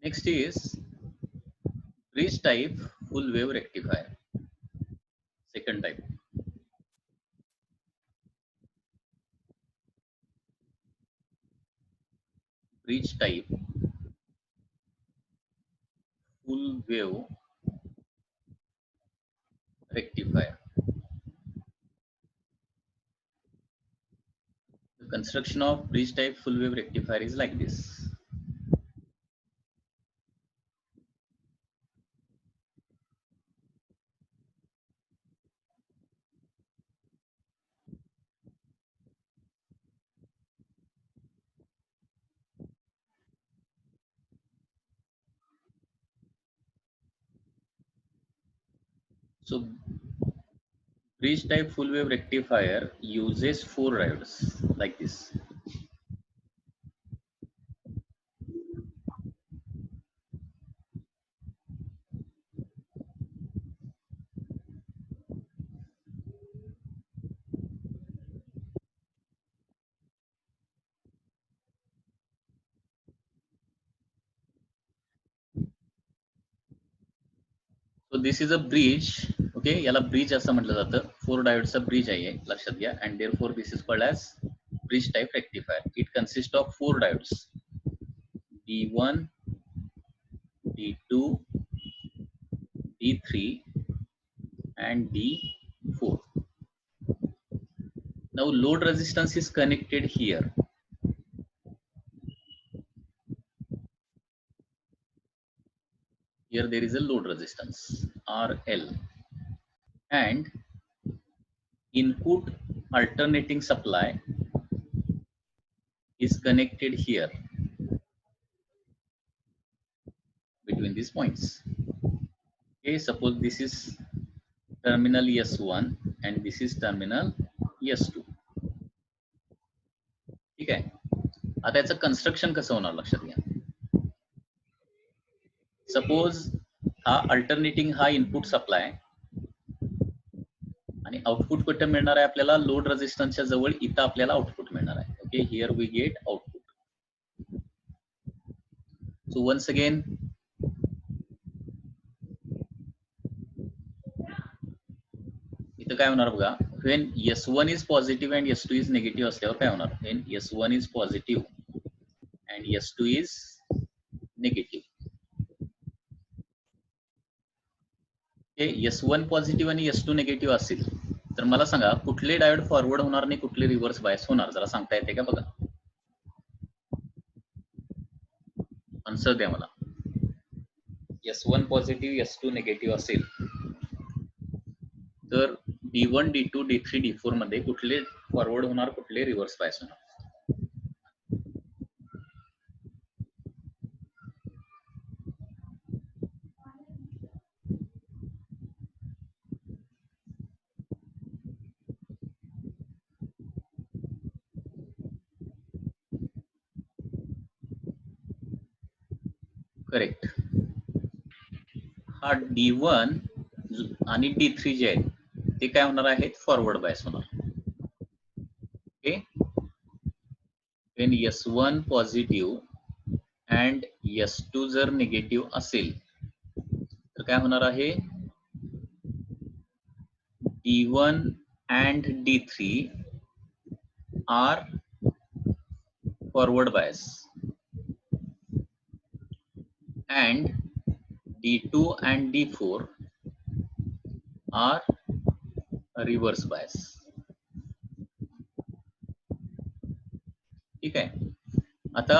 Next is bridge type full wave rectifier. Second type. Bridge type full wave rectifier. The construction of bridge type full wave rectifier is like this. So bridge type full wave rectifier uses 4 diodes like this. So this is a bridge. Okay, याला bridge असं म्हटलं जातं. 4 diodes bridge आहे लक्षात घ्या, and therefore this is called as bridge type rectifier. It consists of 4 diodes, D1, D2, D3 and D4. Now load resistance is connected here. Here there is a load resistance RL and input alternating supply is connected here between these points. Okay, suppose this is terminal S1 and this is terminal S2. ठीक आहे. आता याचं construction कसं होणार लक्षात घ्या. Suppose हा alternating हा इनपुट सप्लाय आणि आउटपुट कुठे मिळणार आहे आपल्याला लोड रेझिस्टन्सच्या जवळ इथं आपल्याला आउटपुट मिळणार आहे. Okay, here we get output. So once again इथं काय होणार बघा, when S1 is positive and S2 is negative असल्यावर काय होणार, when S1 is positive and S2 is negative. S1 positive आणि S2 निगेटिव्ह असेल तर मला सांगा कुठले डायोड फॉरवर्ड होणार नाही, कुठले रिव्हर्स बायस होणार, जरा सांगता येते का बघा. आन्सर द्या मला. S1 पॉझिटिव्ह S2 निगेटिव्ह असेल तर D1 D2 D3 D4 मध्ये कुठले फॉरवर्ड होणार, कुठले रिव्हर्स बायस होणार. करेक्ट. हा D1 आणि D3 जे आहेत ते काय होणार आहेत, फॉरवर्ड बायस होणार. Okay, when S1 positive and S2 जर निगेटिव्ह असेल तर काय होणार आहे, D1 and D3 are forward bias and D2 and D4 are reverse bias. ठीक आहे. आता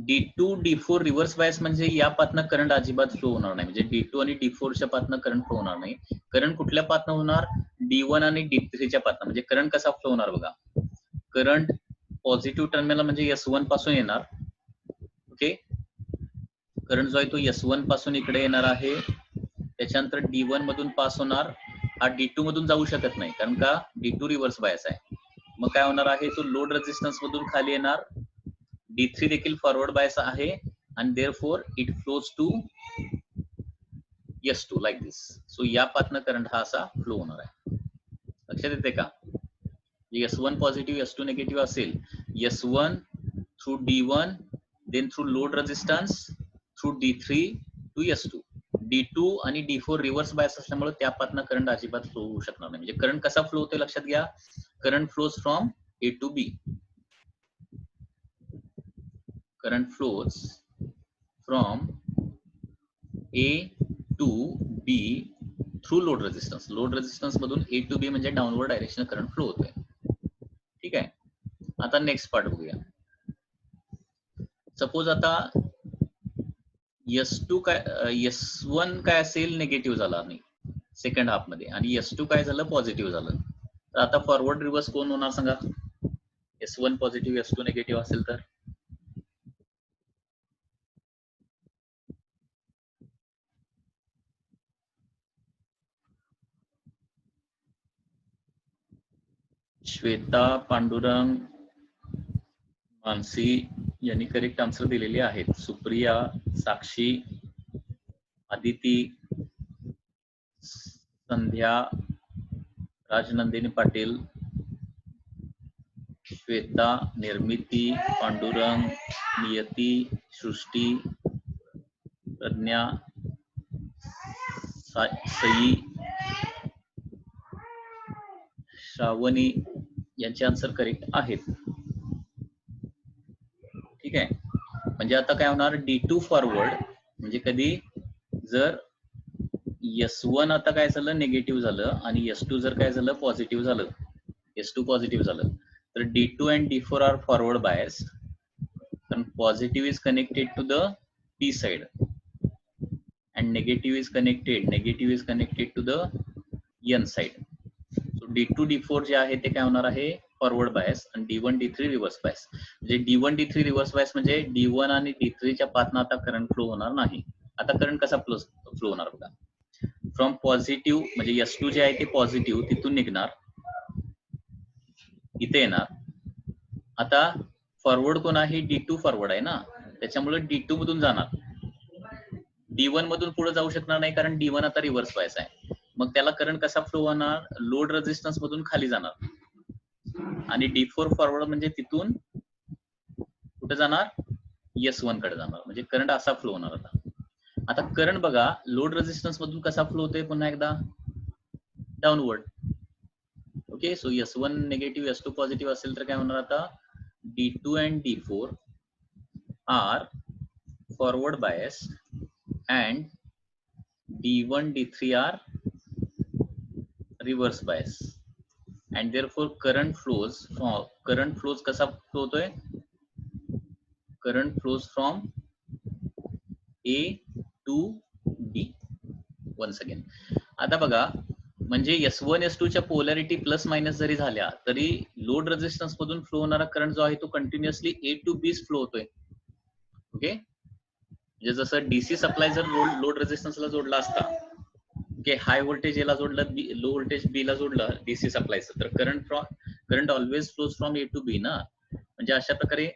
D2 D4 रिव्हर्स बायस म्हणजे या पाथनं करंट अजिबात फ्लो होणार नाही, म्हणजे D2 आणि D4च्या पाथनं करंट फ्लो होणार नाही. करंट कुठल्या पाथनं होणार, D1 आणि D3च्या पाथनं. म्हणजे करंट कसा फ्लो होणार बघा, करंट पॉझिटिव्ह टर्मिनल म्हणजे S1 पासून येणार. ओके, करंट जो आहे तो S1 पासून इकडे येणार आहे, त्याच्यानंतर D1 मधून पास होणार, हा D2 मधून जाऊ शकत नाही कारण का D2 रिव्हर्स बायस आहे. मग काय होणार आहे, तो लोड रेझिस्टन्स मधून खाली येणार. D3 देखील फॉरवर्ड बायस आहे आणि therefore it flows to S2 like this. So या पाथनं करंट हा असा फ्लो होणार आहे. लक्षात येते का, S1 पॉझिटिव्ह S2 निगेटिव्ह असेल, S1 through D1 then through load resistance through D3 to S2. D2 आणि D4 रिव्हर्स बायस असल्यामुळे त्या पाथनं करंट अजिबात फ्लो होऊ शकणार नाही. म्हणजे करंट कसा फ्लो होतोय लक्षात घ्या. Current flows from A to B. Current flows from A to B through load resistance. Load resistance मधून A टू B म्हणजे डाऊनवर्ड डायरेक्शन करंट फ्लो होतोय. ठीक आहे. आता नेक्स्ट पार्ट बघूया. सपोज आता S2 काय S1 काय असेल निगेटिव्ह झाला नाही सेकंड हाफ मध्ये आणि S2 काय झालं पॉझिटिव्ह झालं. तर आता फॉरवर्ड रिव्हर्स कोण होणार सांगा. S1 पॉझिटिव्ह S2 निगेटिव्ह असेल तर श्वेता, पांडुरंग, मानसी यांनी करेक्ट आन्सर दिलेले आहेत. सुप्रिया, साक्षी, आदिती, संध्या, राजनंदिनी पाटील, श्वेता, निर्मिती, पांडुरंग, नियती, सृष्टी, प्रज्ञा, सई, श्रावणी यांचे आन्सर करेक्ट आहेत. ठीक आहे. म्हणजे आता काय होणार D2 फॉरवर्ड म्हणजे कधी जर S1 आता काय झालं निगेटिव्ह झालं आणि S2 जर काय झालं पॉझिटिव्ह झालं, S2 पॉझिटिव्ह झालं तर D2 and D4 are forward bias and positive is connected to the P side and negative is connected to the N side. So D2 D4 जे आहे ते काय होणार आहे फॉरवर्ड बायस आणि D1 D3 रिव्हर्स बायस. म्हणजे D1 D3 reverse bias म्हणजे D1 आणि D3 च्या पाथनं आता करंट फ्लो होणार नाही. आता करंट कसा फ्लो होणार बघा. फ्रॉम पॉझिटिव्ह म्हणजे S2 जे आहे ते पॉझिटिव्ह तिथून निघणार इथे येणार. आता फॉरवर्ड कोण आहे D2 फॉरवर्ड आहे ना त्याच्यामुळे D2 मधून जाणार. D1 मधून पुढे जाऊ शकणार नाही कारण D1 आता रिव्हर्स बायस आहे. मग त्याला करंट कसा फ्लो होणार लोड रेझिस्टन्स मधून खाली जाणार आणि D4 फॉरवर्ड म्हणजे तिथून कुठे जाणार S1 कडे जाणार. म्हणजे करंट असा फ्लो होणार. आता करंट बघा लोड रेझिस्टन्स मधून कसा फ्लो होतोय पुन्हा एकदा downward. Okay. So S1 negative S2 positive असेल तर काय होणार आता D2 and D4 are forward biased and D1 D3 are reverse bias and therefore current flows कसा फ्लो होतोय current flows from A to B. once again. आता बघा म्हणजे S1 S2 च्या पोलॅरिटी प्लस मायनस जरी झाल्या तरी लोड रेझिस्टन्स मधून फ्लो होणारा करंट जो आहे तो continuously A to B flow होतोय. ओके. म्हणजे जसं डीसी सप्लाय जर लोड रेझिस्टन्सला जोडला असता ओके हाय व्होल्टेज याला जोडलं लो व्होल्टेज बी ला जोडलं डीसी सप्लायचं तर current always flows from A to B ना. म्हणजे अशा प्रकारे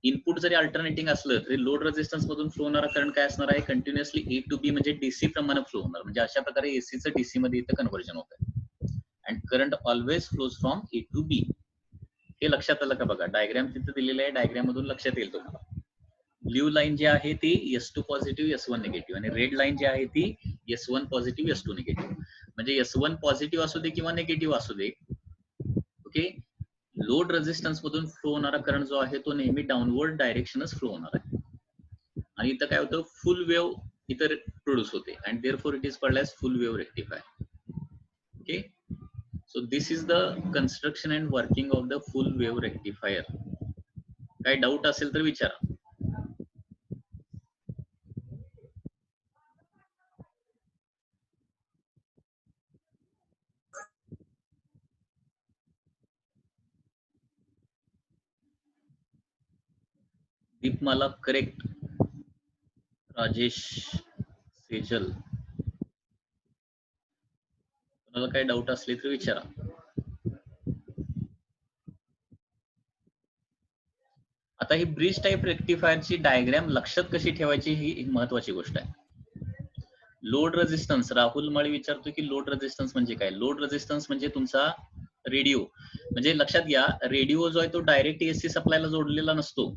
इनपुट जरी अल्टरनेटिंग असलं तरी लोड रेझिस्टन्स मधून फ्लो होणारा करंट काय असणार आहे कंटिन्युअसली A टू B म्हणजे डीसी प्रमाणे फ्लो होणार. म्हणजे अशा प्रकारे एसीचं डीसी मध्ये इथं कन्व्हर्जन होत आहे and current always flows from A to B. हे लक्षात आलं का बघा. डायग्राम तिथं दिलेलं आहे. डायग्राम मधून लक्षात येईल तुम्हाला. ब्ल्यू लाईन जी आहे ती S2 पॉझिटिव्ह S1 निगेटिव्ह आणि रेड लाईन जी आहे ती S1 पॉझिटिव्ह S2 निगेटिव्ह. म्हणजे S1 पॉझिटिव्ह असू दे किंवा निगेटिव्ह असू दे ओके लोड रेझिस्टन्स मधून फ्लो होणारा करंट जो आहे तो नेहमी डाऊनवर्ड डायरेक्शनच फ्लो होणार आहे आणि इथं काय होतं फुल वेव्ह इथं प्रोड्यूस होते and therefore it is called as full wave rectifier. Okay. So this is the construction and working of the full wave rectifier. काय डाऊट असेल तर विचारा. दीपमाला करेक्ट. राजेश सेजल तुम्हाला काही डाऊट असले तर विचारा. आता ही ब्रिज टाईप रेक्टिफायरची डायग्राम लक्षात कशी ठेवायची ही महत्वाची गोष्ट आहे. लोड रेझिस्टन्स राहुल माळी विचारतो की लोड रेझिस्टन्स म्हणजे काय. लोड रेझिस्टन्स म्हणजे तुमचा रेडिओ. म्हणजे लक्षात घ्या रेडिओ जो आहे तो डायरेक्ट एसी सप्लायला जोडलेला नसतो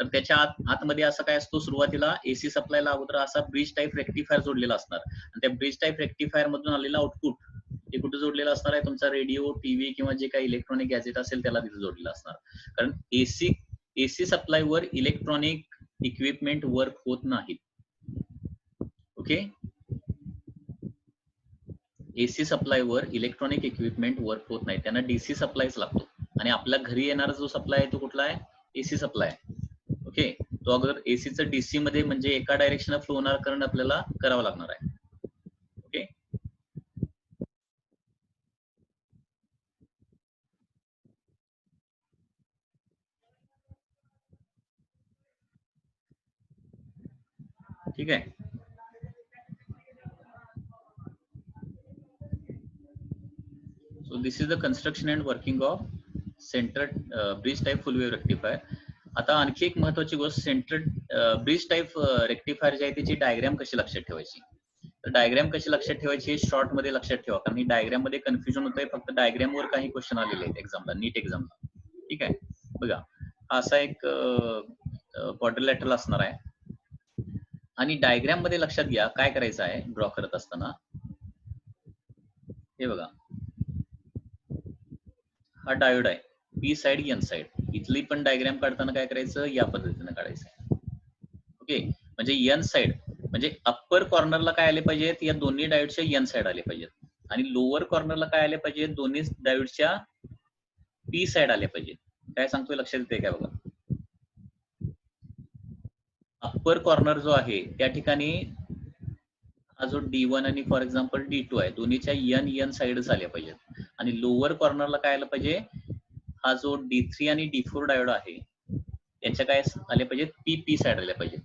तर त्याच्या आतमध्ये असं काय असतो, सुरुवातीला एसी सप्लायला अगोदर असा ब्रिज टाईप रेक्टिफायर जोडलेला असणार आणि त्या ब्रिज टाईप रेक्टिफायर मधून आलेलं आउटपुट हे कुठे जोडलेलं असणार आहे, तुमचा रेडिओ, टीव्ही किंवा जे काही इलेक्ट्रॉनिक गॅजेट असेल त्याला तिथे जोडलेलं असणार. कारण एसी सप्लायवर इलेक्ट्रॉनिक इक्विपमेंट वर्क होत नाहीत. ओके, एसी सप्लायवर इलेक्ट्रॉनिक इक्विपमेंट वर्क होत नाही, त्यांना डीसी सप्लायच लागतो. आणि आपल्या घरी येणारा जो सप्लाय आहे तो कुठला आहे, एसी सप्लाय. ओके, तो अगोदर एसीचं डीसी मध्ये म्हणजे एका डायरेक्शन फ्लो होणार करंट आपल्याला करावं लागणार आहे. ओके, ठीक आहे. So this is the construction and working of centered bridge type full wave rectifier. आता आणखी एक महत्वाची गोष्ट, सेंट्रल ब्रिज टाईप रेक्टिफायर जे आहे त्याची डायग्राम कशी लक्षात ठेवायची. तर डायग्राम कशी लक्षात ठेवायची, शॉर्ट मध्ये लक्षात ठेवा, कारण ही डायग्राम मध्ये कन्फ्युजन होतंय. फक्त डायग्राम वर काही क्वेश्चन आलेले आहेत एक्झामला, नीट एक्झामला. ठीक आहे, बघा हा असा एक क्वाड्रिलॅटरल असणार आहे आणि डायग्राम मध्ये लक्षात घ्या काय करायचं आहे ड्रॉ करत असताना. हे बघा, हा डायोड आहे, पी साइड एन साइड. इथली पण डायग्राम काढताना काय करायचं, या पद्धतीने काढायचं. ओके, म्हणजे एन साइड म्हणजे अप्पर कॉर्नरला काय आले पाहिजेत, या दोन्ही डायोडच्या एन साइड आले पाहिजेत. आणि लोअर कॉर्नरला काय आले पाहिजेत, दोन्ही डायोडच्या पी साइड आले पाहिजेत. काय सांगतोय लक्षात येते काय बघा. अप्पर कॉर्नर जो आहे त्या ठिकाणी हा जो D1 आणि फॉर एक्झाम्पल D2 आहे, दोन्हीच्या एन साइडच आल्या पाहिजेत. आणि लोअर कॉर्नरला काय आलं पाहिजे, हा जो D3 आणि D4 डायोड आहे याच्या काय आले पाहिजेत, पी साइड आल्या पाहिजेत.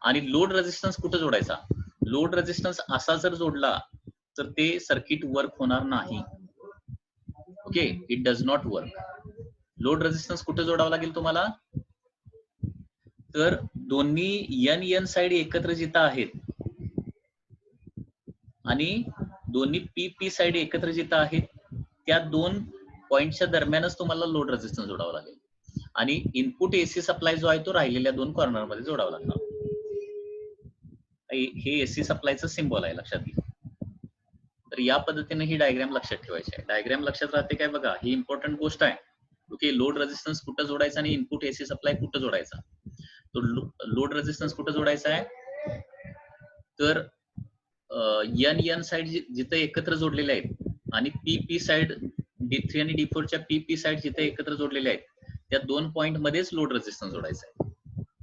आणि लोड रेझिस्टन्स कुठे जोडायचा, लोड रेझिस्टन्स असा जर जोडला तर ते सर्किट वर्क होणार नाही. Okay, it does not work. Load resistance कुठे जोडावा लागेल तुम्हाला, तर दोन्ही एन साइड एकत्र जिथं आहेत आणि दोन्ही पी साइड एकत्र जिथं आहेत त्या दोन पॉइंटच्या दरम्यानच तुम्हाला लोड रेझिस्टन्स जोडावा लागेल. आणि इनपुट एसी सप्लाय जो आहे तो राहिलेल्या दोन कॉर्नर मध्ये जोडावा लागणार. हे एसी सप्लायचं सिम्बॉल आहे, लक्षात घ्या. तर या पद्धतीने ही डायग्राम लक्षात ठेवायची आहे. डायग्राम लक्षात राहते काय बघा, ही इम्पॉर्टंट गोष्ट आहे. ओके, लोड रेझिस्टन्स कुठं जोडायचा आणि इनपुट एसी सप्लाय कुठं जोडायचा. तो लोड रेझिस्टन्स कुठं जोडायचा आहे, तर एन साइड जिथे एकत्र जोडलेले आहेत आणि पी साइड D3 आणि D4 च्या पी साइड जिथे एकत्र जोडलेले आहेत त्या दोन पॉइंट मध्येच लोड रेझिस्टन्स जोडायचा आहे.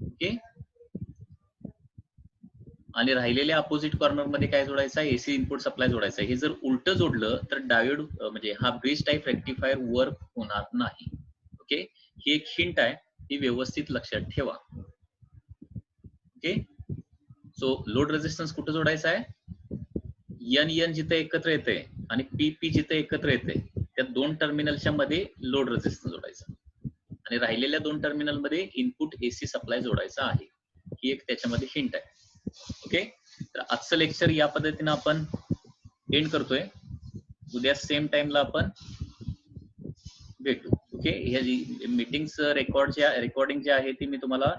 ओके, आणि राहिलेल्या अपोजिट कॉर्नर मध्ये काय जोडायचं आहे, एसी इनपुट सप्लाय जोडायचा आहे. हे जर उलट जोडलं तर डायोड म्हणजे हा ब्रिज टाईप रेक्टिफायर वर्क होणार नाही. ओके, ही एक हिंट आहे, ही व्यवस्थित लक्षात ठेवा. ओके, सो लोड रेझिस्टन्स कुठे जोडायचा आहे, एन जिथे एकत्र येते आणि पी जिथे एकत्र येते त्या दोन टर्मिनलच्या मध्ये लोड रेझिस्टन्स जोडायचा आणि राहिलेल्या दोन टर्मिनल मध्ये इनपुट एसी सप्लाय जोडायचा आहे. ही एक त्याच्यामध्ये हिंट आहे. ओके, तर आजचं लेक्चर या पद्धतीने आपण एंड करतोय. उद्या सेम टाइमला आपण भेटू. ओके, ह्या जी मीटिंग्स रेकॉर्डिंग जे आहे ती मी तुम्हाला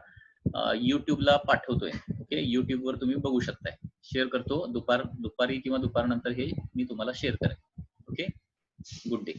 युट्यूबला पाठवतोय. ओके, युट्यूब वर तुम्ही बघू शकताय. शेअर करतो दुपारी किंवा दुपारनंतर हे मी तुम्हाला शेअर करेन. Okay, good day.